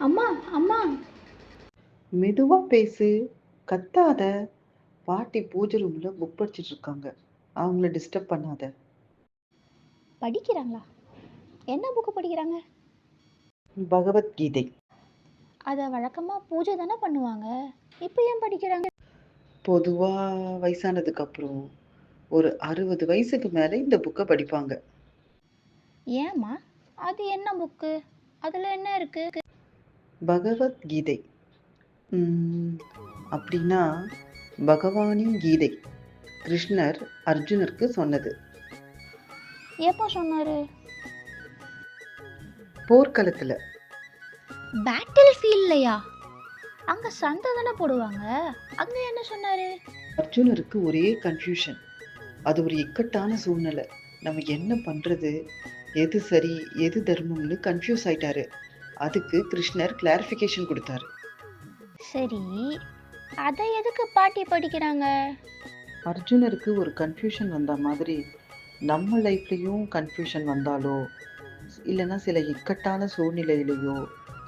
அம்மா அம்மா. மெதுவா பேசு, கத்தாத. பாட்டி பூஜை ரூம்ல புக் படிச்சிட்டு இருக்காங்க. அவங்கள டிஸ்டர்ப் பண்ணாத. படிக்கிறாங்களா? என்ன புக்கு படிக்கிறாங்க? பகவத்கீதை. அதை வழக்கமாக பூஜை தானே பண்ணுவாங்க, இப்போ ஏன் படிக்கிறாங்க? பொதுவா வயசானதுக்கு அப்புறம் ஒரு 60 வயசுக்கு மேல இந்த புக்கை படிப்பாங்க. ஏம்மா, அது என்ன புக்கு? அதில் என்ன இருக்கு? பகவத்கீதை அப்படின்னா பகவானின் கீதை. கிருஷ்ணர் அர்ஜுனருக்கு சொன்னது. எப்போ சொன்னாரு? போர்க்களத்துல. பேட்டில் ஃபீல்ட்லையா? அங்கே சண்டை தானே போடுவாங்க, அங்கே என்ன சொன்னாரு? அர்ஜுனருக்கு ஒரே கன்ஃபியூஷன். அது ஒரு இக்கட்டான சூழ்நிலை. நம்ம என்ன பண்றது, எது சரி எது தர்மம்னு கன்ஃபியூஸ் ஆயிட்டாரு. அதுக்கு கிருஷ்ணர் கிளாரிஃபிகேஷன் கொடுத்தாரு. சரி, அதை எதுக்கு பாட்டி படிக்கிறாங்க? அர்ஜுனருக்கு ஒரு கன்ஃபியூஷன் வந்த மாதிரி நம்ம லைஃப்லையும் கன்ஃபியூஷன் வந்தாலோ, இல்லைன்னா சில இக்கட்டான சூழ்நிலையிலையோ,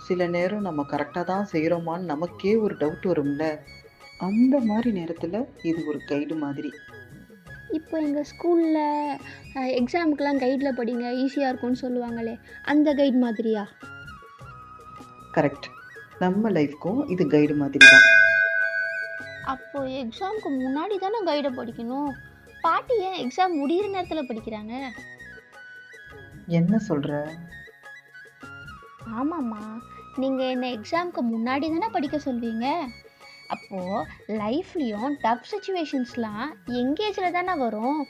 சில நேரம் நம்ம கரெக்டாக தான் செய்கிறோமான்னு நமக்கே ஒரு டவுட் வரும்ல, அந்த மாதிரி நேரத்தில் இது ஒரு கைடு மாதிரி. இப்போ எங்கள் ஸ்கூலில் எக்ஸாமுக்கெலாம் கைடில் படிங்க ஈஸியாக இருக்கும்னு சொல்லுவாங்களே, அந்த கைடு மாதிரியா? கரெக்ட். நம்ம லைஃப்க்கும் இது கைடு மாதிரி தான். அப்போது எக்ஸாமுக்கு முன்னாடி தானே கைடை படிக்கணும். பாட்டி ஏன் எக்ஸாம் முடிகிற நேரத்தில் படிக்கிறாங்க? என்ன சொல்கிற? ஆமாம்மா, நீங்கள் என்ன எக்ஸாமுக்கு முன்னாடி தானே படிக்க சொல்வீங்க. அப்போது லைஃப்லேயும் டஃப் சுச்சுவேஷன்ஸ்லாம் எங்கேஜில் தானே வரும்.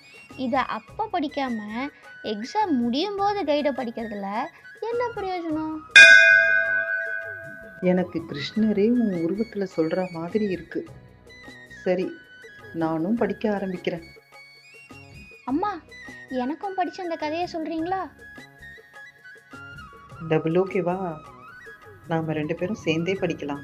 இதை அப்போ படிக்காமல் எக்ஸாம் முடியும் போது கைடை படிக்கிறதுல என்ன பிரயோஜனம்? எனக்கு கிருஷ்ணரே உன் உருவத்தில் சொல்கிற மாதிரி இருக்கு. சரி, நானும் படிக்க ஆரம்பிக்கிறேன். அம்மா, எனக்கும் படித்த அந்த கதையை சொல்கிறீங்களா? டபுள் ஓகேவா? நாம் 2 பேரும் சேர்ந்தே படிக்கலாம்.